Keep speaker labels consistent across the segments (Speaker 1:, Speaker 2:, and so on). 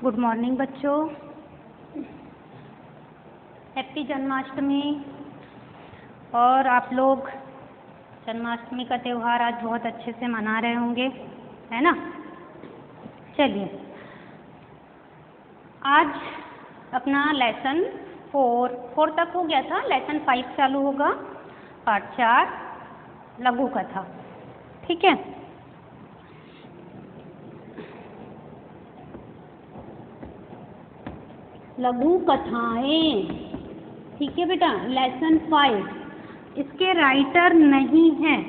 Speaker 1: Good morning बच्चों। Happy Janmashtami. और आप लोग जन्माष्टमी का त्यौहार आज बहुत अच्छे से मना रहे होंगे, है ना। चलिए, आज अपना लेसन 4 तक हो गया था, लेसन 5 चालू होगा, पाठ 4 लघु कथा। ठीक है। लघु कथाएं, ठीक है बेटा, लेसन 5। इसके राइटर नहीं हैं,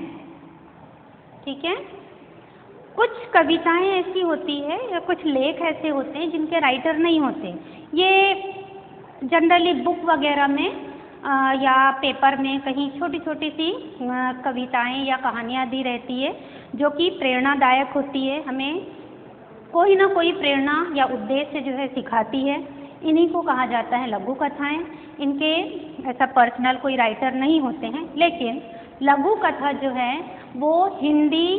Speaker 1: ठीक है। कुछ कविताएं ऐसी होती है या कुछ लेख ऐसे होते हैं जिनके राइटर नहीं होते। ये जनरली बुक वगैरह में या पेपर में कहीं छोटी छोटी सी कविताएं या कहानियां दी रहती है जो कि प्रेरणादायक होती है, हमें कोई ना कोई प्रेरणा या उद्देश्य जो है सिखाती है। इन्हीं को कहा जाता है लघु कथाएं। इनके ऐसा पर्सनल कोई राइटर नहीं होते हैं, लेकिन लघु कथा जो है वो हिंदी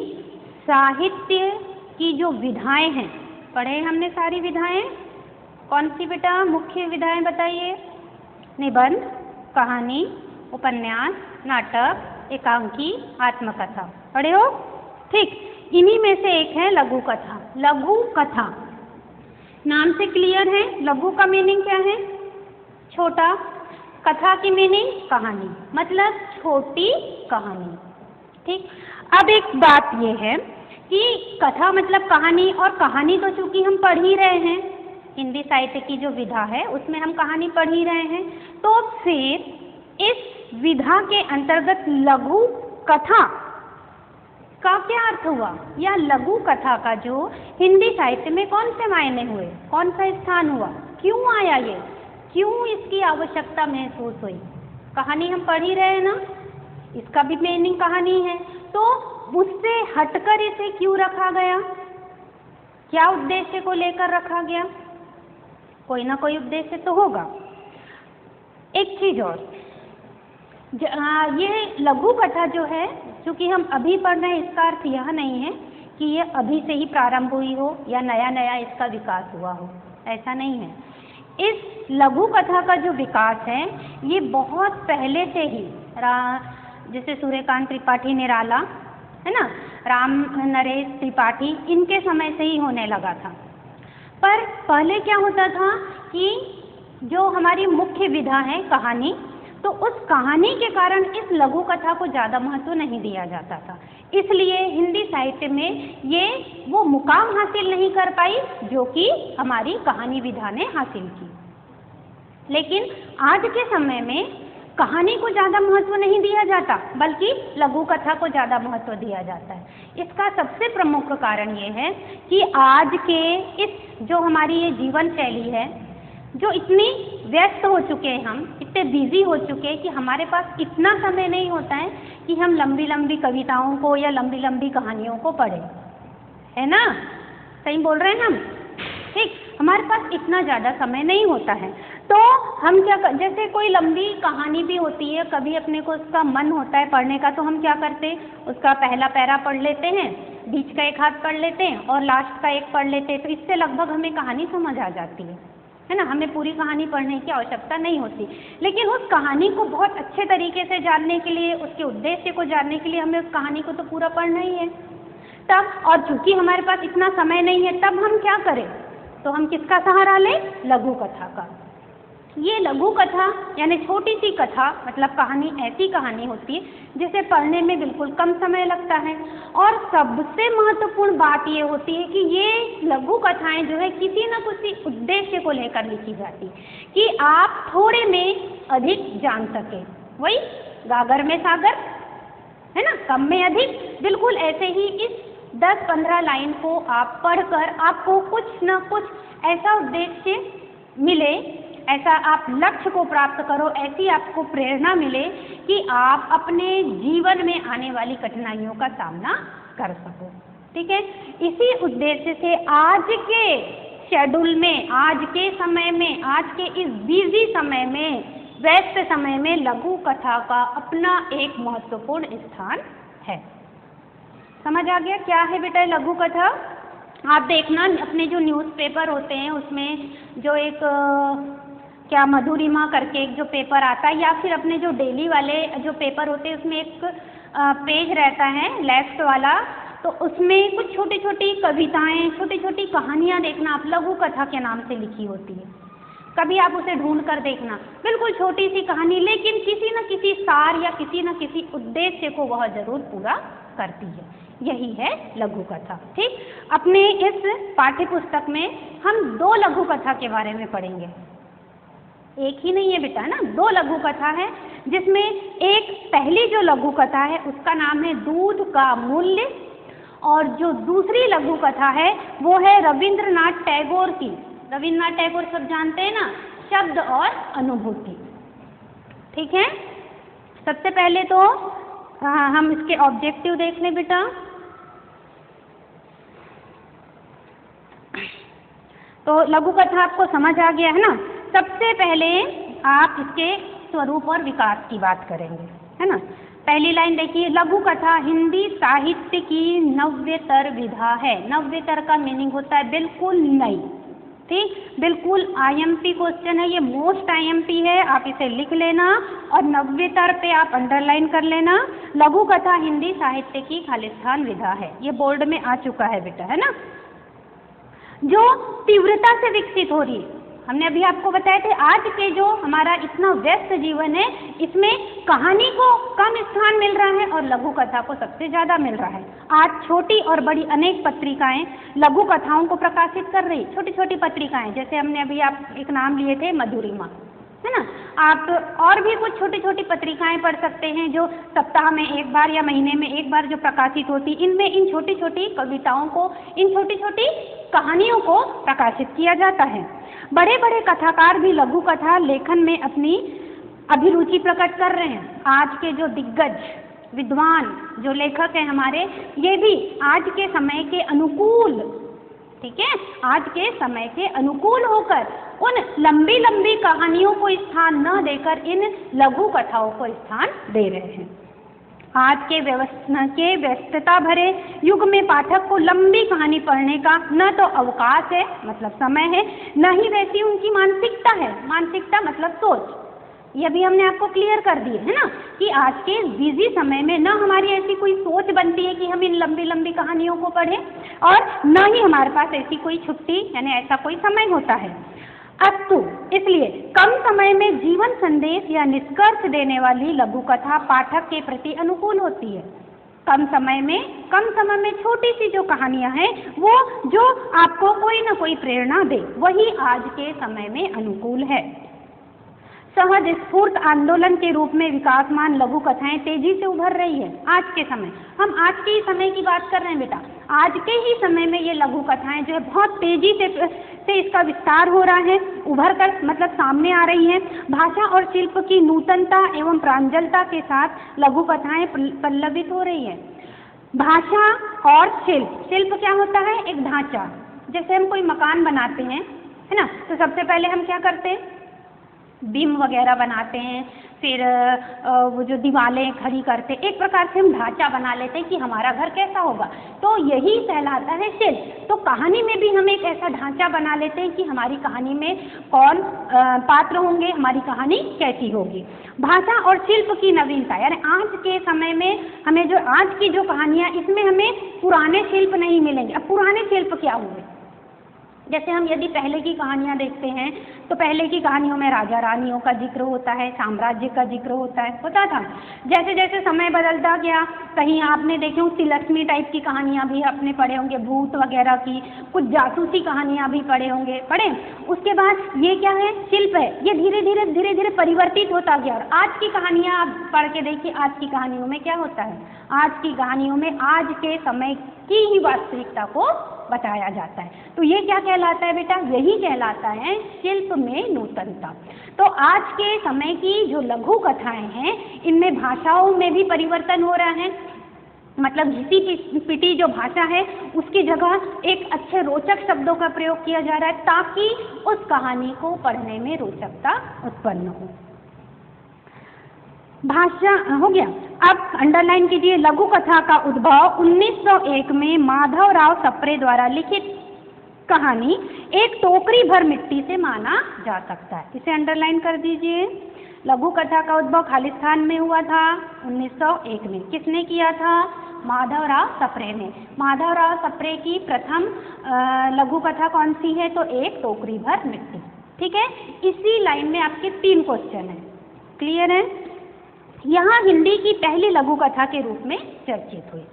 Speaker 1: साहित्य की जो विधाएं हैं, पढ़े हमने सारी विधाएं। कौन सी बेटा मुख्य विधाएं बताइए? निबंध, कहानी, उपन्यास, नाटक, एकांकी, आत्मकथा, पढ़े हो? ठीक, इन्हीं में से एक है लघु कथा। लघु कथा नाम से क्लियर है। लघु का मीनिंग क्या है? छोटा। कथा की मीनिंग कहानी, मतलब छोटी कहानी। ठीक। अब एक बात यह है कि कथा मतलब कहानी, और कहानी तो चूंकि हम पढ़ ही रहे हैं, हिंदी साहित्य की जो विधा है उसमें हम कहानी पढ़ ही रहे हैं, तो फिर इस विधा के अंतर्गत लघु कथा का क्या अर्थ हुआ, या लघु कथा का जो हिंदी साहित्य में कौन से मायने हुए, कौन सा स्थान हुआ, क्यों आया ये, क्यों इसकी आवश्यकता महसूस हुई? कहानी हम पढ़ ही रहे हैं ना, इसका भी मीनिंग कहानी है, तो उससे हटकर इसे क्यों रखा गया? क्या उद्देश्य को लेकर रखा गया? कोई ना कोई उद्देश्य तो होगा। एक चीज और, ये लघु कथा जो है, चूंकि हम अभी पढ़ रहे हैं, इसका अर्थ यह नहीं है कि ये अभी से ही प्रारंभ हुई हो या नया नया इसका विकास हुआ हो, ऐसा नहीं है। इस लघु कथा का जो विकास है ये बहुत पहले से ही, जैसे सूर्यकांत त्रिपाठी निराला है ना, राम नरेश त्रिपाठी, इनके समय से ही होने लगा था। पर पहले क्या होता था कि जो हमारी मुख्य विधा है कहानी, तो उस कहानी के कारण इस लघु कथा को ज़्यादा महत्व नहीं दिया जाता था, इसलिए हिंदी साहित्य में ये वो मुकाम हासिल नहीं कर पाई जो कि हमारी कहानी विधा ने हासिल की। लेकिन आज के समय में कहानी को ज़्यादा महत्व नहीं दिया जाता, बल्कि लघु कथा को ज़्यादा महत्व दिया जाता है। इसका सबसे प्रमुख कारण ये है कि आज के इस जो हमारी ये जीवन शैली है, जो इतनी व्यस्त हो चुके हैं, हम इतने बिजी हो चुके हैं कि हमारे पास इतना समय नहीं होता है कि हम लंबी लंबी कविताओं को या लंबी लंबी कहानियों को पढ़ें, है ना। सही बोल रहे हैं हम? ठीक, हमारे पास इतना ज़्यादा समय नहीं होता है, तो हम क्या जैसे कोई लंबी कहानी भी होती है, कभी अपने को उसका मन होता है पढ़ने का, तो हम क्या करते हैं, उसका पहला पैरा पढ़ लेते हैं, बीच का एक हाथ पढ़ लेते हैं और लास्ट का एक पढ़ लेते हैं, तो इससे लगभग हमें कहानी समझ आ जाती है ना। हमें पूरी कहानी पढ़ने की आवश्यकता नहीं होती, लेकिन उस कहानी को बहुत अच्छे तरीके से जानने के लिए, उसके उद्देश्य को जानने के लिए हमें उस कहानी को तो पूरा पढ़ना ही है तब। और चूंकि हमारे पास इतना समय नहीं है, तब हम क्या करें, तो हम किसका सहारा लें? लघु कथा का। ये लघु कथा यानी छोटी सी कथा, मतलब कहानी ऐसी कहानी होती है जिसे पढ़ने में बिल्कुल कम समय लगता है, और सबसे महत्वपूर्ण बात ये होती है कि ये लघु कथाएं जो है किसी न किसी उद्देश्य को लेकर लिखी जाती कि आप थोड़े में अधिक जान सके। वही गागर में सागर, है ना, कम में अधिक। बिल्कुल ऐसे ही इस 10-15 लाइन को आप पढ़कर आपको कुछ न कुछ ऐसा उद्देश्य मिले, ऐसा आप लक्ष्य को प्राप्त करो, ऐसी आपको प्रेरणा मिले कि आप अपने जीवन में आने वाली कठिनाइयों का सामना कर सको। ठीक है, इसी उद्देश्य से आज के शेड्यूल में, आज के समय में, आज के इस बिजी समय में, व्यस्त समय में लघु कथा का अपना एक महत्वपूर्ण स्थान है। समझ आ गया क्या है बेटा लघु कथा? आप देखना अपने जो न्यूज़पेपर होते हैं उसमें जो एक क्या मधुरिमा करके एक जो पेपर आता है, या फिर अपने जो डेली वाले जो पेपर होते हैं उसमें एक पेज रहता है लेफ्ट वाला, तो उसमें कुछ छोटी छोटी कविताएं, छोटी छोटी कहानियाँ देखना आप, लघु कथा के नाम से लिखी होती है। कभी आप उसे ढूंढ कर देखना, बिल्कुल छोटी सी कहानी, लेकिन किसी न किसी सार या किसी न किसी उद्देश्य को वह जरूर पूरा करती है। यही है लघु कथा। ठीक, अपने इस पाठ्य पुस्तक में हम 2 लघु कथा के बारे में पढ़ेंगे। एक ही नहीं है बेटा, है ना, 2 लघु कथा है, जिसमें एक पहली जो लघु कथा है उसका नाम है दूध का मूल्य, और जो दूसरी लघु कथा है वो है रविंद्रनाथ टैगोर की। रविंद्रनाथ टैगोर सब जानते हैं ना, शब्द और अनुभूति। ठीक है, सबसे पहले तो हम इसके ऑब्जेक्टिव देख लें बेटा। तो लघु कथा आपको समझ आ गया है ना। सबसे पहले आप इसके स्वरूप और विकास की बात करेंगे, है ना। पहली लाइन देखिए, लघु कथा हिंदी साहित्य की नव्यतर विधा है। नव्यतर का मीनिंग होता है बिल्कुल नई। ठीक, बिल्कुल IMP क्वेश्चन है ये, मोस्ट IMP है, आप इसे लिख लेना और नव्यतर पे आप अंडरलाइन कर लेना। लघु कथा हिंदी साहित्य की खालिस्तान विधा है, ये बोर्ड में आ चुका है बेटा, है ना। जो तीव्रता से विकसित हो रही है, हमने अभी आपको बताए थे, आज के जो हमारा इतना व्यस्त जीवन है इसमें कहानी को कम स्थान मिल रहा है और लघु कथा को सबसे ज़्यादा मिल रहा है। आज छोटी और बड़ी अनेक पत्रिकाएं लघु कथाओं को प्रकाशित कर रही, छोटी छोटी पत्रिकाएं, जैसे हमने अभी आप एक नाम लिए थे मधुरिमा, है ना। आप और भी कुछ छोटी छोटी पत्रिकाएं पढ़ सकते हैं जो सप्ताह में एक बार या महीने में एक बार जो प्रकाशित होती, इनमें इन छोटी छोटी कविताओं को, इन छोटी छोटी कहानियों को प्रकाशित किया जाता है। बड़े बड़े कथाकार भी लघु कथा लेखन में अपनी अभिरुचि प्रकट कर रहे हैं। आज के जो दिग्गज विद्वान जो लेखक हैं हमारे, ये भी आज के समय के अनुकूल, ठीक है, आज के समय के अनुकूल होकर उन लंबी लंबी कहानियों को स्थान न देकर इन लघु कथाओं को स्थान दे रहे हैं। आज के व्यस्तता भरे युग में पाठक को लंबी कहानी पढ़ने का न तो अवकाश है, मतलब समय है, न ही वैसी उनकी मानसिकता है। मानसिकता मतलब सोच, ये भी हमने आपको क्लियर कर दिए, है ना, कि आज के बिजी समय में न हमारी ऐसी कोई सोच बनती है कि हम इन लंबी लंबी कहानियों को पढ़ें, और न ही हमारे पास ऐसी कोई छुट्टी यानी ऐसा कोई समय होता है। अस्तु, इसलिए कम समय में जीवन संदेश या निष्कर्ष देने वाली लघु कथा पाठक के प्रति अनुकूल होती है। कम समय में छोटी सी जो कहानियां हैं वो जो आपको कोई ना कोई प्रेरणा दे, वही आज के समय में अनुकूल है। सहज स्फूर्त आंदोलन के रूप में विकासमान लघु कथाएं तेजी से उभर रही है। आज के समय, हम आज के ही समय की बात कर रहे हैं बेटा, आज के ही समय में ये लघु कथाएं जो है बहुत तेजी से इसका विस्तार हो रहा है, उभर कर मतलब सामने आ रही है। भाषा और शिल्प की नूतनता एवं प्रांजलता के साथ लघु कथाएं पल्लवित हो रही है। भाषा और शिल्प क्या होता है? एक ढांचा। जैसे हम कोई मकान बनाते हैं, है ना, तो सबसे पहले हम क्या करते हैं? बीम वगैरह बनाते हैं, फिर वो जो दीवारें खड़ी करते, एक प्रकार से हम ढांचा बना लेते हैं कि हमारा घर कैसा होगा, तो यही कहलाता है शिल्प। तो कहानी में भी हम एक ऐसा ढांचा बना लेते हैं कि हमारी कहानी में कौन पात्र होंगे, हमारी कहानी कैसी होगी। भाषा और शिल्प की नवीनता, यानी आज के समय में हमें जो आज की जो कहानियाँ, इसमें हमें पुराने शिल्प नहीं मिलेंगे। अब पुराने शिल्प क्या हुए? जैसे हम यदि पहले की कहानियाँ देखते हैं तो पहले की कहानियों में राजा रानियों का जिक्र होता है, साम्राज्य का जिक्र होता था। जैसे जैसे समय बदलता गया, कहीं आपने देखे हो तिलस्मी टाइप की कहानियाँ भी आपने पढ़े होंगे, भूत वगैरह की, कुछ जासूसी कहानियाँ भी पढ़े। उसके बाद ये क्या है? शिल्प है। ये धीरे धीरे परिवर्तित होता गया। और आज की कहानियाँ आप पढ़ के देखिए, आज की कहानियों में क्या होता है? आज की कहानियों में आज के समय की ही वास्तविकता को बताया जाता है। तो ये क्या कहलाता है बेटा? यही कहलाता है शिल्प में नूतनता। तो आज के समय की जो लघु कथाएं हैं, इनमें भाषाओं में भी परिवर्तन हो रहा है। मतलब घिसी पिटी जो भाषा है उसकी जगह एक अच्छे रोचक शब्दों का प्रयोग किया जा रहा है, ताकि उस कहानी को पढ़ने में रोचकता उत्पन्न हो। भाषा हो गया। अब अंडरलाइन कीजिए, लघु कथा का उद्भव 1901 में माधवराव सप्रे द्वारा लिखित कहानी एक टोकरी भर मिट्टी से माना जा सकता है। इसे अंडरलाइन कर दीजिए। लघु कथा का उद्भव खालिस्तान में हुआ था 1901 में। किसने किया था? माधवराव सप्रे ने। माधवराव सप्रे की प्रथम लघु कथा कौन सी है? तो एक टोकरी भर मिट्टी। ठीक है, इसी लाइन में आपके 3 क्वेश्चन हैं। क्लियर है? यहाँ हिंदी की पहली लघु कथा के रूप में चर्चित हुई।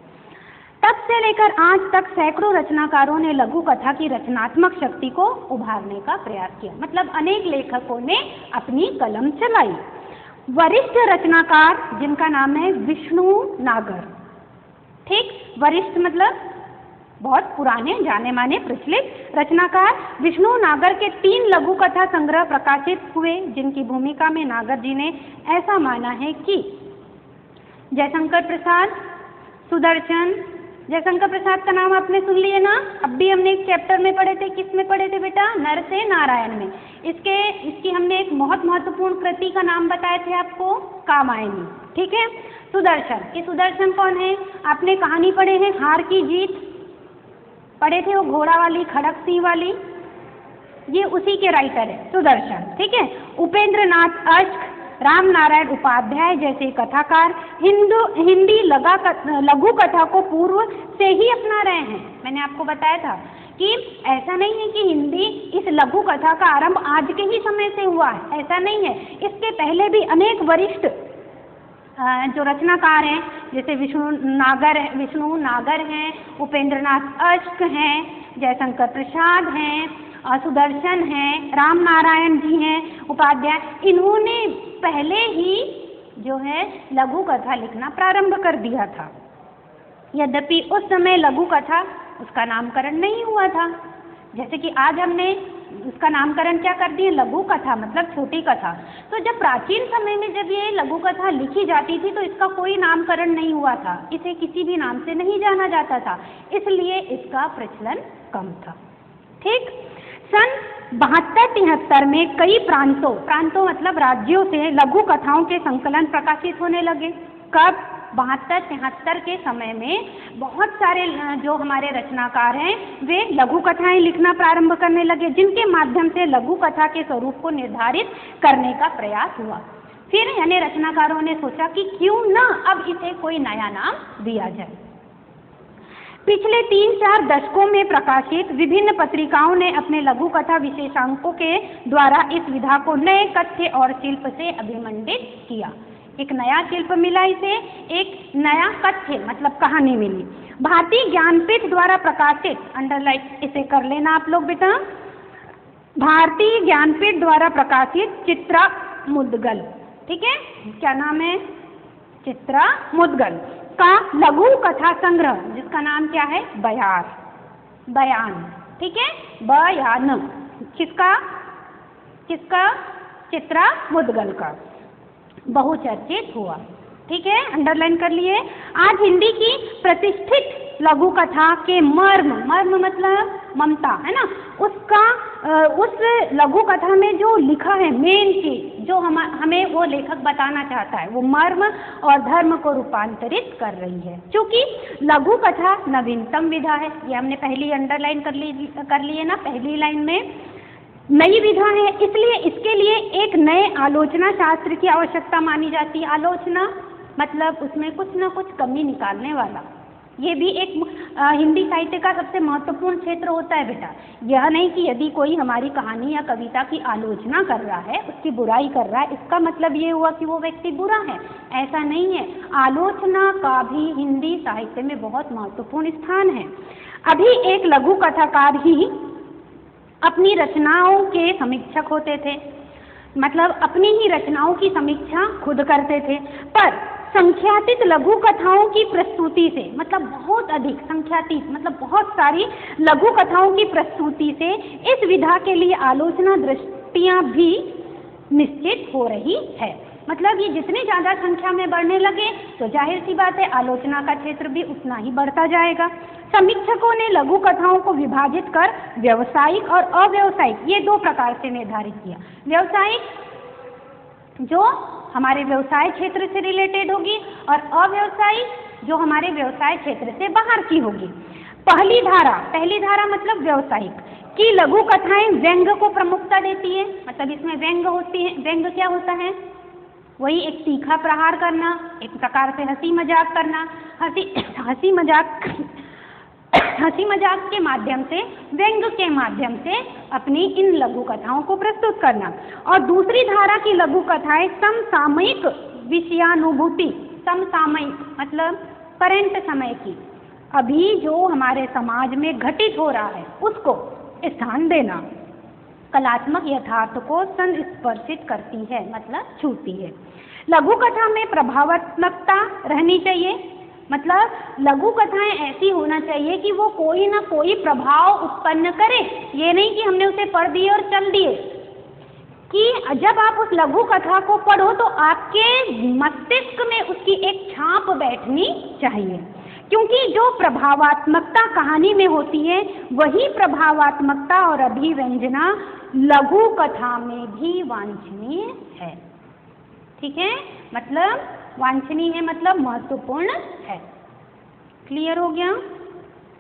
Speaker 1: तब से लेकर आज तक सैकड़ों रचनाकारों ने लघु कथा की रचनात्मक शक्ति को उभारने का प्रयास किया। मतलब अनेक लेखकों ने अपनी कलम चलाई। वरिष्ठ रचनाकार जिनका नाम है विष्णु नागर। ठीक, वरिष्ठ मतलब बहुत पुराने जाने माने प्रचलित रचनाकार विष्णु नागर के 3 लघु कथा संग्रह प्रकाशित हुए, जिनकी भूमिका में नागर जी ने ऐसा माना है कि जयशंकर प्रसाद, सुदर्शन। जयशंकर प्रसाद का नाम आपने सुन लिया ना, अब भी हमने एक चैप्टर में पढ़े थे। किस में पढ़े थे बेटा? नर से नारायण में। इसकी हमने एक बहुत महत्वपूर्ण कृति का नाम बताए थे आपको, कामायनी। ठीक है, सुदर्शन। ये सुदर्शन कौन है? आपने कहानी पढ़े हैं हार की जीत, पढ़े थे, वो घोड़ा वाली, खड़क सिंह वाली, ये उसी के राइटर है सुदर्शन। ठीक है, उपेंद्र नाथ अश्क, राम नारायण उपाध्याय जैसे कथाकार हिंदी लघु कथा को पूर्व से ही अपना रहे हैं। मैंने आपको बताया था कि ऐसा नहीं है कि हिंदी इस लघु कथा का आरंभ आज के ही समय से हुआ है, ऐसा नहीं है। इसके पहले भी अनेक वरिष्ठ जो रचनाकार हैं, जैसे विष्णु नागर हैं, उपेंद्र नाथ अश्क हैं, जयशंकर प्रसाद हैं, सुदर्शन हैं, राम नारायण जी हैं उपाध्याय, इन्होंने पहले ही जो है लघु कथा लिखना प्रारंभ कर दिया था। यद्यपि उस समय लघु कथा उसका नामकरण नहीं हुआ था। जैसे कि आज हमने उसका नामकरण क्या कर दिए? लघु कथा मतलब छोटी कथा। तो जब प्राचीन समय में जब ये लघु कथा लिखी जाती थी तो इसका कोई नामकरण नहीं हुआ था, इसे किसी भी नाम से नहीं जाना जाता था, इसलिए इसका प्रचलन कम था। ठीक, सन 72-73 में कई प्रांतों मतलब राज्यों से लघु कथाओं के संकलन प्रकाशित होने लगे। कब? 72-73 के समय में बहुत सारे जो हमारे रचनाकार हैं वे लघु कथाएं लिखना प्रारंभ करने लगे, जिनके माध्यम से लघु कथा के स्वरूप को निर्धारित करने का प्रयास हुआ। फिर यानी रचनाकारों ने सोचा कि क्यों ना अब इसे कोई नया नाम दिया जाए। पिछले 3-4 दशकों में प्रकाशित विभिन्न पत्रिकाओं ने अपने लघु कथा विशेषांकों के द्वारा इस विधा को नए कथ्य और शिल्प से अभिमंडित किया। एक नया शिल्प मिला इसे, एक नया कथ्य मतलब कहानी मिली। भारतीय ज्ञानपीठ द्वारा प्रकाशित, अंडरलाइन इसे कर लेना आप लोग बेटा, भारतीय ज्ञानपीठ द्वारा प्रकाशित चित्रा मुद्गल। ठीक है, क्या नाम है? चित्रा मुद्गल का लघु कथा संग्रह, जिसका नाम क्या है? बयान। ठीक है, बयान किसका? चित्रा मुद्गल का बहुचर्चित हुआ। ठीक है, अंडरलाइन कर लिए। आज हिंदी की प्रतिष्ठित लघु कथा के मर्म मतलब ममता है ना, उस लघु कथा में जो लिखा है मेन चीज जो हमें वो लेखक बताना चाहता है, वो मर्म और धर्म को रूपांतरित कर रही है। क्योंकि लघु कथा नवीनतम विधा है, ये हमने पहली अंडरलाइन कर लिए ना, पहली लाइन में नई विधा है, इसलिए इसके लिए एक नए आलोचना शास्त्र की आवश्यकता मानी जाती है। आलोचना मतलब उसमें कुछ ना कुछ कमी निकालने वाला, ये भी एक हिंदी साहित्य का सबसे महत्वपूर्ण क्षेत्र होता है बेटा। यह नहीं कि यदि कोई हमारी कहानी या कविता की आलोचना कर रहा है, उसकी बुराई कर रहा है, इसका मतलब ये हुआ कि वो व्यक्ति बुरा है, ऐसा नहीं है। आलोचना का भी हिंदी साहित्य में बहुत महत्वपूर्ण स्थान है। अभी एक लघु कथाकार ही अपनी रचनाओं के समीक्षक होते थे, मतलब अपनी ही रचनाओं की समीक्षा खुद करते थे। पर संख्यातीत लघु कथाओं की प्रस्तुति से, मतलब बहुत अधिक संख्यातीत मतलब बहुत सारी लघु कथाओं की प्रस्तुति से इस विधा के लिए आलोचना दृष्टियां भी निश्चित हो रही है। मतलब ये जितने ज़्यादा संख्या में बढ़ने लगे तो जाहिर सी बात है आलोचना का क्षेत्र भी उतना ही बढ़ता जाएगा। समीक्षकों ने लघु कथाओं को विभाजित कर व्यावसायिक और अव्यावसायिक ये 2 प्रकार से निर्धारित किया। व्यावसायिक जो हमारे व्यवसाय क्षेत्र से रिलेटेड होगी और अव्यावसायिक जो हमारे व्यवसाय क्षेत्र से बाहर की होगी। पहली धारा मतलब व्यावसायिक कि लघु कथाएं व्यंग को प्रमुखता देती है, मतलब इसमें व्यंग होती है। व्यंग क्या होता है? वही एक तीखा प्रहार करना, एक प्रकार से हंसी मजाक करना, हंसी मजाक के माध्यम से, व्यंग के माध्यम से अपनी इन लघु कथाओं को प्रस्तुत करना। और दूसरी धारा की लघु कथाएं समसामयिक विषयानुभूति, समसामयिक मतलब करंट समय की, अभी जो हमारे समाज में घटित हो रहा है उसको स्थान देना, कलात्मक यथार्थ को संस्पर्शित करती है, मतलब छूती है। लघु कथा में प्रभावात्मकता रहनी चाहिए, मतलब लघु कथाएं ऐसी होना चाहिए कि वो कोई ना कोई प्रभाव उत्पन्न करे। ये नहीं कि हमने उसे पढ़ दिए और चल दिए, कि जब आप उस लघु कथा को पढ़ो तो आपके मस्तिष्क में उसकी एक छाप बैठनी चाहिए, क्योंकि जो प्रभावात्मकता कहानी में होती है वही प्रभावात्मकता और अभिव्यंजना लघु कथा में भी वांछनीय है। ठीक है, मतलब वांछनीय है मतलब महत्वपूर्ण है। क्लियर हो गया?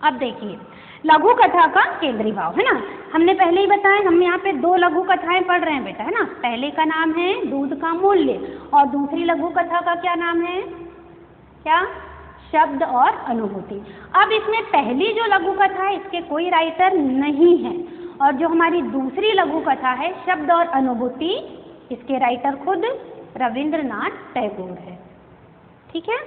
Speaker 1: अब देखिए लघु कथा का केंद्रीय भाव है ना, हमने पहले ही बताया, हम यहाँ पे 2 लघु कथाएं पढ़ रहे हैं बेटा, है ना। पहले का नाम है दूध का मूल्य और दूसरी लघु कथा का क्या नाम है? क्या? शब्द और अनुभूति। अब इसमें पहली जो लघु कथा है इसके कोई राइटर नहीं है, और जो हमारी दूसरी लघु कथा है शब्द और अनुभूति, इसके राइटर खुद रविंद्रनाथ टैगोर है। ठीक है,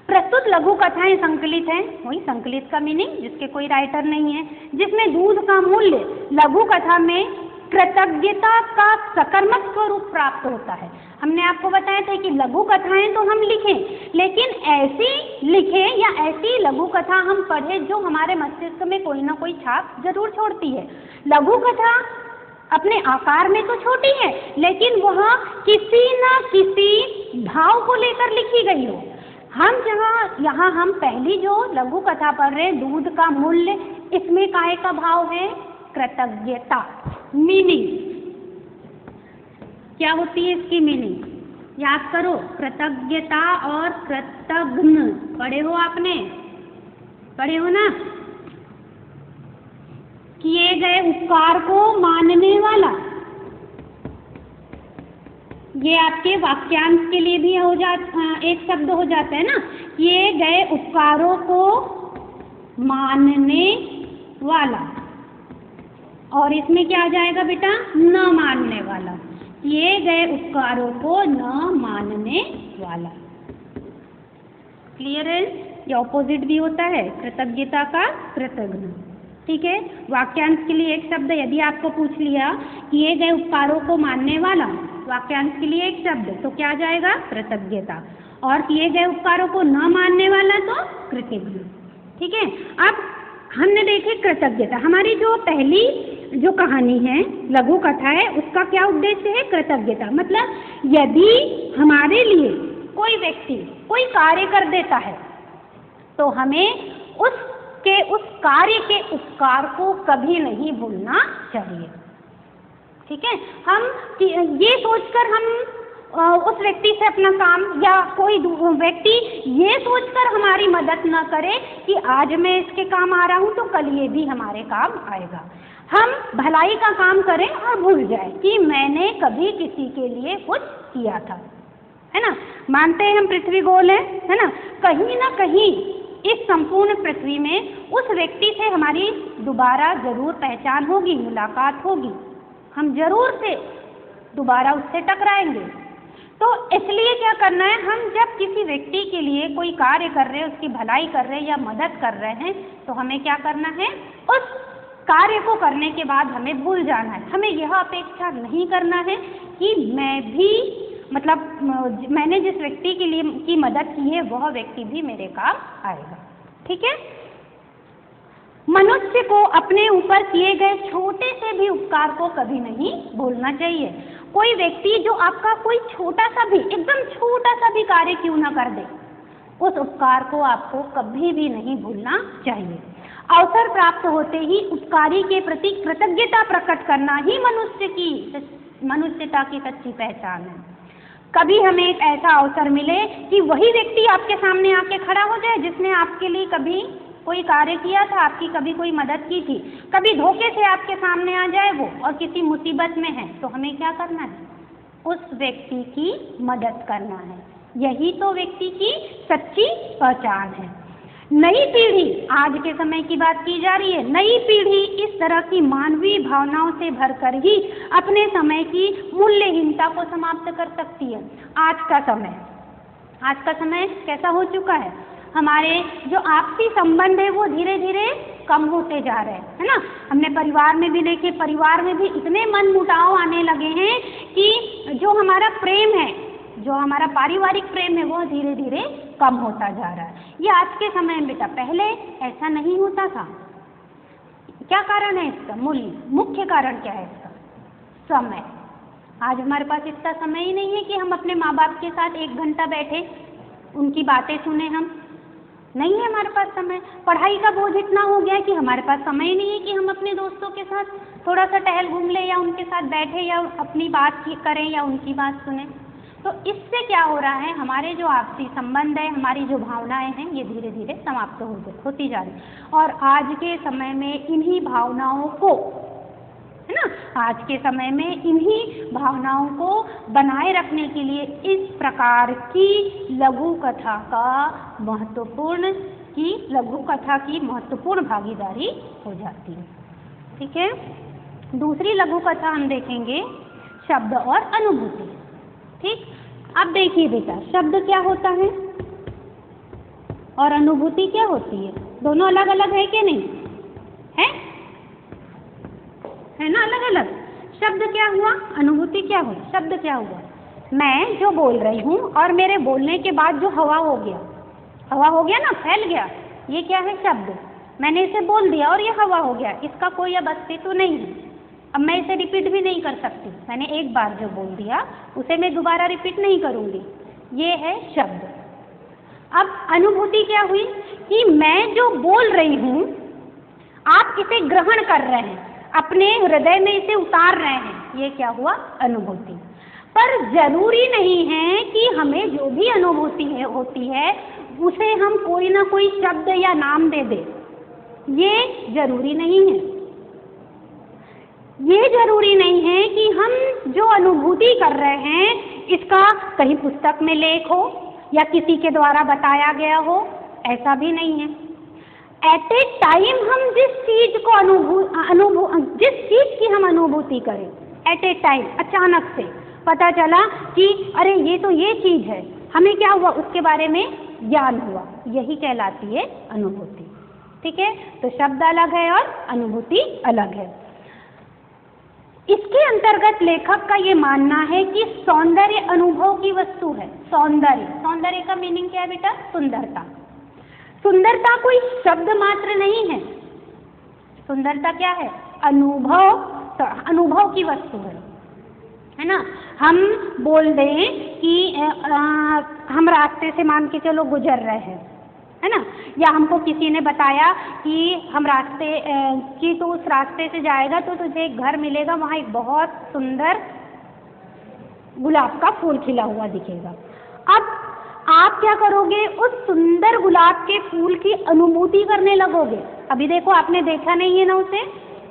Speaker 1: प्रस्तुत लघु कथाएं संकलित हैं, वही संकलित का मीनिंग जिसके कोई राइटर नहीं है, जिसमें दूध का मूल्य लघु कथा में कृतज्ञता का सकर्मक स्वरूप प्राप्त होता है। हमने आपको बताया था कि लघु कथाएं तो हम लिखें, लेकिन ऐसी लिखें या ऐसी लघु कथा हम पढ़ें जो हमारे मस्तिष्क में कोई ना कोई छाप जरूर छोड़ती है। लघु कथा अपने आकार में तो छोटी है, लेकिन वह किसी न किसी भाव को लेकर लिखी गई हो। हम यहाँ हम पहली जो लघु कथा पढ़ रहे हैं दूध का मूल्य, इसमें काहे का भाव है? कृतज्ञता। मीनिंग क्या होती है इसकी मीनिंग? याद करो, कृतज्ञता और कृतघ्न पढ़े हो आपने? पढ़े हो ना? किए गए उपकार को मानने वाला, ये आपके वाक्यांश के लिए भी हो एक शब्द हो जाता है ना, किए गए उपकारों को मानने वाला। और इसमें क्या आ जाएगा बेटा? न मानने वाला। किए गए उपकारों को न मानने वाला। क्लियर है? ये ऑपोजिट भी होता है कृतज्ञता का, कृतघ्न। ठीक है, वाक्यांश के लिए एक शब्द यदि आपको पूछ लिया किए गए उपकारों को मानने वाला, वाक्यांश के लिए एक शब्द, तो क्या आ जाएगा? कृतज्ञता। और किए गए उपकारों को न मानने वाला तो कृतघ्न। ठीक है, अब हमने देखे कृतज्ञता। हमारी जो पहली जो कहानी है, लघु कथा है, उसका क्या उद्देश्य है? कृतज्ञता। मतलब यदि हमारे लिए कोई व्यक्ति कोई कार्य कर देता है तो हमें उस कार्य के उपकार को कभी नहीं भूलना चाहिए। ठीक है, हम ये सोचकर हम उस व्यक्ति से अपना काम, या कोई व्यक्ति ये सोचकर हमारी मदद न करे कि आज मैं इसके काम आ रहा हूँ तो कल ये भी हमारे काम आएगा। हम भलाई का काम करें और भूल जाए कि मैंने कभी किसी के लिए कुछ किया था, है ना। मानते हैं हम पृथ्वी गोल है ना, कहीं ना कहीं इस संपूर्ण पृथ्वी में उस व्यक्ति से हमारी दोबारा जरूर पहचान होगी, मुलाकात होगी, हम जरूर से दोबारा उससे टकराएंगे। तो इसलिए क्या करना है, हम जब किसी व्यक्ति के लिए कोई कार्य कर रहे हैं, उसकी भलाई कर रहे हैं या मदद कर रहे हैं, तो हमें क्या करना है? उस कार्य को करने के बाद हमें भूल जाना है। हमें यह अपेक्षा नहीं करना है कि मैं भी, मतलब मैंने जिस व्यक्ति के लिए की मदद की है वह व्यक्ति भी मेरे काम आएगा। ठीक है, मनुष्य को अपने ऊपर किए गए छोटे से भी उपकार को कभी नहीं भूलना चाहिए। कोई व्यक्ति जो आपका कोई छोटा सा भी, एकदम छोटा सा भी कार्य क्यों ना कर दे, उस उपकार को आपको कभी भी नहीं भूलना चाहिए। अवसर प्राप्त होते ही उपकारी के प्रति कृतज्ञता प्रकट करना ही मनुष्यता की सच्ची पहचान है। कभी हमें एक ऐसा अवसर मिले कि वही व्यक्ति आपके सामने आके खड़ा हो जाए जिसने आपके लिए कभी कोई कार्य किया था, आपकी कभी कोई मदद की थी, कभी धोखे से आपके सामने आ जाए वो और किसी मुसीबत में है, तो हमें क्या करना है? उस व्यक्ति की मदद करना है। यही तो व्यक्ति की सच्ची पहचान है। नई पीढ़ी, आज के समय की बात की जा रही है, नई पीढ़ी इस तरह की मानवीय भावनाओं से भरकर ही अपने समय की मूल्यहीनता को समाप्त कर सकती है। आज का समय कैसा हो चुका है? हमारे जो आपसी संबंध है वो धीरे धीरे कम होते जा रहे हैं, है ना। हमने परिवार में भी देखे, परिवार में भी इतने मनमुटाव आने लगे हैं कि जो हमारा प्रेम है, जो हमारा पारिवारिक प्रेम है, वो धीरे धीरे कम होता जा रहा है। ये आज के समय में बेटा, पहले ऐसा नहीं होता था। क्या कारण है इसका? मुख्य कारण क्या है इसका? समय। आज हमारे पास इतना समय ही नहीं है कि हम अपने माँ बाप के साथ 1 घंटा बैठे, उनकी बातें सुने। हम नहीं है हमारे पास समय। पढ़ाई का बोझ इतना हो गया है कि हमारे पास समय ही नहीं है कि हम अपने दोस्तों के साथ थोड़ा सा टहल घूम ले, या उनके साथ बैठे, या अपनी बात करें, या उनकी बात सुने। तो इससे क्या हो रहा है? हमारे जो आपसी संबंध है, हमारी जो भावनाएं हैं, ये धीरे धीरे समाप्त होती जा रही। और आज के समय में इन्हीं भावनाओं को, है ना, आज के समय में इन्हीं भावनाओं को बनाए रखने के लिए इस प्रकार की लघु कथा की महत्वपूर्ण भागीदारी हो जाती है। ठीक है। दूसरी लघु कथा हम देखेंगे, शब्द और अनुभूति। ठीक। अब देखिए बेटा, शब्द क्या होता है और अनुभूति क्या होती है? दोनों अलग अलग है कि नहीं है ना? अलग अलग। शब्द क्या हुआ, अनुभूति क्या हुई? शब्द क्या हुआ? मैं जो बोल रही हूँ और मेरे बोलने के बाद जो हवा हो गया ना, फैल गया, ये क्या है? शब्द। मैंने इसे बोल दिया और ये हवा हो गया, इसका कोई अब अस्तित्व नहीं है। अब मैं इसे रिपीट भी नहीं कर सकती। मैंने एक बार जो बोल दिया उसे मैं दोबारा रिपीट नहीं करूँगी। ये है शब्द। अब अनुभूति क्या हुई कि मैं जो बोल रही हूँ, आप इसे ग्रहण कर रहे हैं, अपने हृदय में इसे उतार रहे हैं। ये क्या हुआ? अनुभूति। पर जरूरी नहीं है कि हमें जो भी अनुभूति होती है उसे हम कोई ना कोई शब्द या नाम दे दें। ये जरूरी नहीं है। ये जरूरी नहीं है कि हम जो अनुभूति कर रहे हैं इसका कहीं पुस्तक में लेख हो या किसी के द्वारा बताया गया हो, ऐसा भी नहीं है। एट ए टाइम हम जिस चीज की हम अनुभूति करें, एट ए टाइम अचानक से पता चला कि अरे ये तो ये चीज है, हमें क्या हुआ, उसके बारे में ज्ञान हुआ, यही कहलाती है अनुभूति। ठीक है। तो शब्द अलग है और अनुभूति अलग है। इसके अंतर्गत लेखक का ये मानना है कि सौंदर्य अनुभव की वस्तु है। सौंदर्य का मीनिंग क्या है बेटा? सुंदरता। सुंदरता कोई शब्द मात्र नहीं है। सुंदरता क्या है? अनुभव की वस्तु है ना। हम बोल दें कि हम रास्ते से मान के चलो गुजर रहे हैं, है ना, या हमको किसी ने बताया कि हम रास्ते कि तो उस रास्ते से जाएगा तो तुझे एक घर मिलेगा, वहाँ एक बहुत सुंदर गुलाब का फूल खिला हुआ दिखेगा। अब आप क्या करोगे? उस सुंदर गुलाब के फूल की अनुभूति करने लगोगे। अभी देखो आपने देखा नहीं है ना उसे,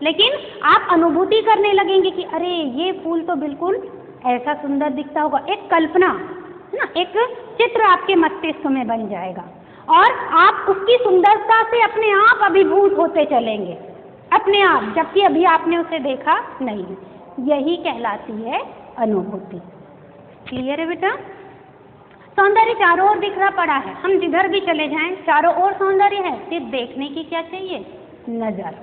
Speaker 1: लेकिन आप अनुभूति करने लगेंगे कि अरे ये फूल तो बिल्कुल ऐसा सुंदर दिखता होगा। एक कल्पना है ना, एक चित्र आपके मस्तिष्क में बन जाएगा और आप उसकी सुंदरता से अपने आप अभिभूत होते चलेंगे, अपने आप, जबकि अभी आपने उसे देखा नहीं। यही कहलाती है अनुभूति। क्लियर है बेटा? सौंदर्य चारों ओर बिखरा पड़ा है, हम जिधर भी चले जाएं चारों ओर सौंदर्य है। सिर्फ देखने की क्या चाहिए? नजर,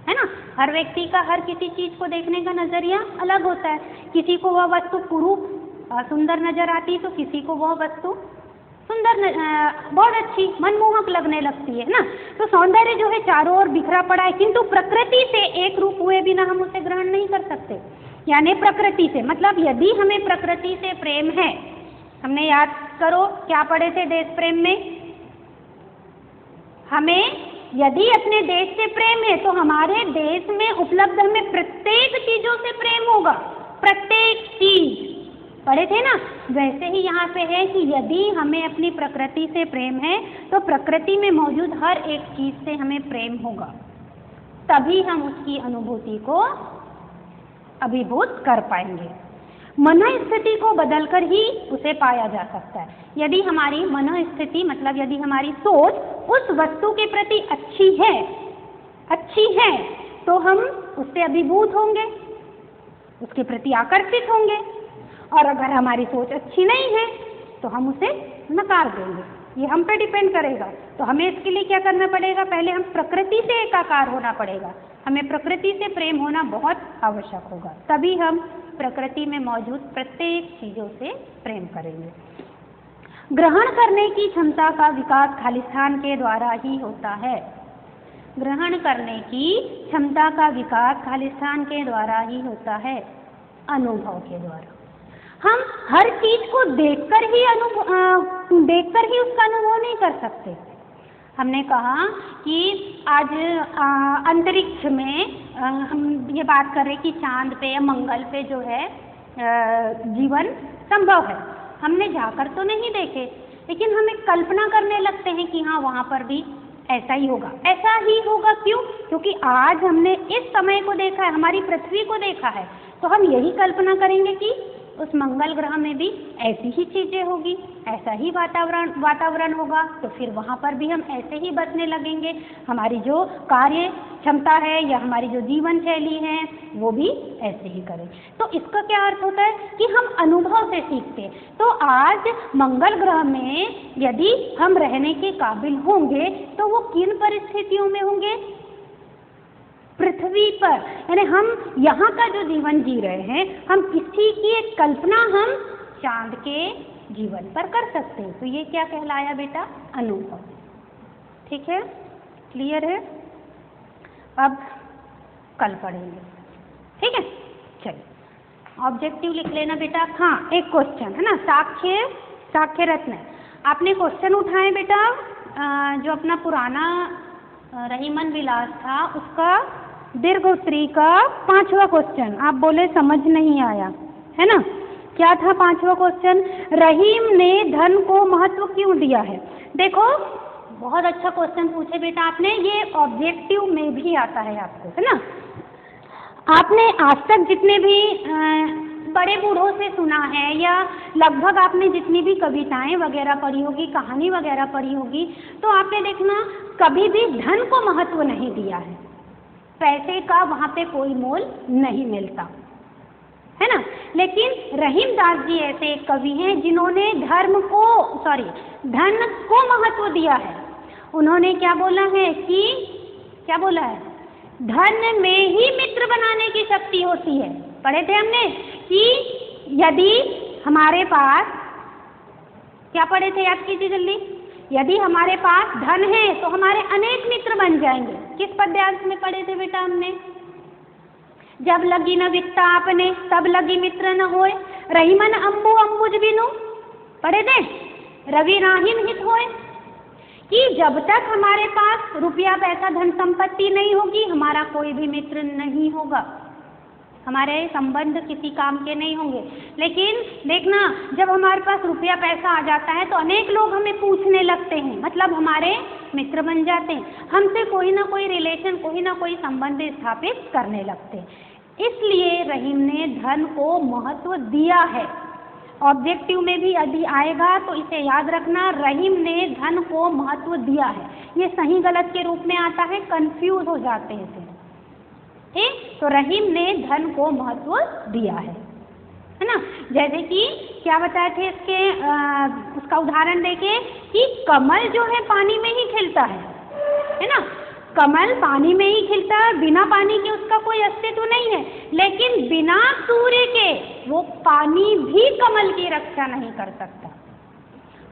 Speaker 1: है ना। हर व्यक्ति का हर किसी चीज को देखने का नजरिया अलग होता है। किसी को वह वस्तु कुरूप सुंदर नजर आती है, तो किसी को वह वस्तु सुंदर बहुत अच्छी मनमोहक लगने लगती है ना। तो सौंदर्य जो है चारों ओर बिखरा पड़ा है, किंतु प्रकृति से एक रूप हुए बिना हम उसे ग्रहण नहीं कर सकते। यानी प्रकृति से मतलब यदि हमें प्रकृति से प्रेम है, हमने याद करो क्या पढ़े थे देश प्रेम में, हमें यदि अपने देश से प्रेम है तो हमारे देश में उपलब्ध हमें प्रत्येक चीजों से प्रेम होगा। प्रत्येक चीज, पढ़े थे ना। वैसे ही यहाँ पे है कि यदि हमें अपनी प्रकृति से प्रेम है तो प्रकृति में मौजूद हर एक चीज से हमें प्रेम होगा, तभी हम उसकी अनुभूति को अभिभूत कर पाएंगे। मनोस्थिति को बदलकर ही उसे पाया जा सकता है। यदि हमारी मनोस्थिति मतलब यदि हमारी सोच उस वस्तु के प्रति अच्छी है तो हम उससे अभिभूत होंगे, उसके प्रति आकर्षित होंगे। और अगर हमारी सोच अच्छी नहीं है तो हम उसे नकार देंगे। ये हम पे डिपेंड करेगा। तो हमें इसके लिए क्या करना पड़ेगा? पहले हम प्रकृति से एकाकार होना पड़ेगा। हमें प्रकृति से प्रेम होना बहुत आवश्यक होगा, तभी हम प्रकृति में मौजूद प्रत्येक चीजों से प्रेम करेंगे। ग्रहण करने की क्षमता का विकास खालिस्तान के द्वारा ही होता है। ग्रहण करने की क्षमता का विकास खालिस्तान के द्वारा ही होता है, अनुभव के द्वारा। हम हर चीज को देखकर ही उसका अनुभव नहीं कर सकते। हमने कहा कि आज अंतरिक्ष में हम ये बात कर रहे कि चांद पे या मंगल पे जो है जीवन संभव है। हमने जाकर तो नहीं देखे, लेकिन हम एक कल्पना करने लगते हैं कि हाँ वहाँ पर भी ऐसा ही होगा, ऐसा ही होगा। क्यों? क्योंकि आज हमने इस समय को देखा है, हमारी पृथ्वी को देखा है, तो हम यही कल्पना करेंगे कि उस मंगल ग्रह में भी ऐसी ही चीजें होगी, ऐसा ही वातावरण होगा, तो फिर वहाँ पर भी हम ऐसे ही बसने लगेंगे। हमारी जो कार्य क्षमता है या हमारी जो जीवन शैली है वो भी ऐसे ही करें। तो इसका क्या अर्थ होता है कि हम अनुभव से सीखते। तो आज मंगल ग्रह में यदि हम रहने के काबिल होंगे तो वो किन परिस्थितियों में होंगे? पृथ्वी पर, यानी हम यहाँ का जो जीवन जी रहे हैं, हम इसी की एक कल्पना हम चांद के जीवन पर कर सकते हैं। तो ये क्या कहलाया बेटा? अनुभव। ठीक है, क्लियर है? अब कल पढ़ेंगे, ठीक है। चलिए ऑब्जेक्टिव लिख लेना बेटा। हाँ, एक क्वेश्चन है ना, साक्ष्य रत्न। आपने क्वेश्चन उठाए बेटा, जो अपना पुराना रहीमन विलास था उसका दीर्घ उत्तरी का 5वां क्वेश्चन। आप बोले समझ नहीं आया, है ना? क्या था 5वां क्वेश्चन? रहीम ने धन को महत्व क्यों दिया है? देखो बहुत अच्छा क्वेश्चन पूछे बेटा आपने। ये ऑब्जेक्टिव में भी आता है आपको, है ना? आपने आज तक जितने भी बड़े बूढ़ों से सुना है या लगभग आपने जितनी भी कविताएं वगैरह पढ़ी होगी, कहानी वगैरह पढ़ी होगी, तो आपने देखना कभी भी धन को महत्व नहीं दिया है। पैसे का वहाँ पे कोई मोल नहीं मिलता, है ना? लेकिन रहीम दास जी ऐसे एक कवि हैं जिन्होंने धन को महत्व दिया है। उन्होंने क्या बोला है कि धन में ही मित्र बनाने की शक्ति होती है। पढ़े थे हमने कि यदि हमारे पास, क्या पढ़े थे, याद कीजिए जल्दी। यदि हमारे पास धन है तो हमारे अनेक मित्र बन जाएंगे। किस पद्यांश में पढ़े थे बेटा हमने? जब लगी न विकता आपने तब लगी मित्र न होए, रहीमन अंबु अंबुज बिनु। पढ़े थे? रवि राहिन हित होए। कि जब तक हमारे पास रुपया पैसा धन संपत्ति नहीं होगी, हमारा कोई भी मित्र नहीं होगा, हमारे संबंध किसी काम के नहीं होंगे। लेकिन देखना, जब हमारे पास रुपया पैसा आ जाता है तो अनेक लोग हमें पूछने लगते हैं, मतलब हमारे मित्र बन जाते हैं, हमसे कोई ना कोई रिलेशन, कोई ना कोई संबंध स्थापित करने लगते हैं। इसलिए रहीम ने धन को महत्व दिया है। ऑब्जेक्टिव में भी यदि आएगा तो इसे याद रखना, रहीम ने धन को महत्व दिया है। ये सही गलत के रूप में आता है, कंफ्यूज हो जाते हैं इसे, ठीक? तो रहीम ने धन को महत्व दिया है ना? जैसे कि क्या बताए थे इसके उसका उदाहरण देके कि कमल जो है पानी में ही खिलता है ना? कमल पानी में ही खिलता है, बिना पानी के उसका कोई अस्तित्व नहीं है। लेकिन बिना सूर्य के वो पानी भी कमल की रक्षा नहीं कर सकता,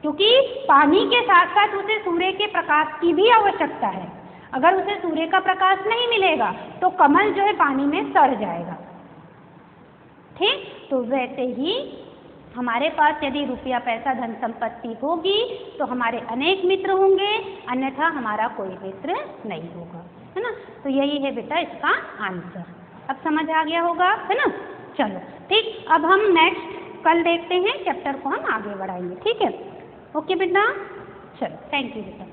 Speaker 1: क्योंकि पानी के साथ साथ उसे सूर्य के प्रकाश की भी आवश्यकता है। अगर उसे सूर्य का प्रकाश नहीं मिलेगा तो कमल जो है पानी में सड़ जाएगा, ठीक? तो वैसे ही हमारे पास यदि रुपया पैसा धन संपत्ति होगी तो हमारे अनेक मित्र होंगे, अन्यथा हमारा कोई मित्र नहीं होगा, है ना? तो यही है बेटा इसका आंसर। अब समझ आ गया होगा, है ना? चलो ठीक, अब हम नेक्स्ट कल देखते हैं चैप्टर को हम आगे बढ़ाएंगे, ठीक है। ओके बेटा, चलो थैंक यू बेटा।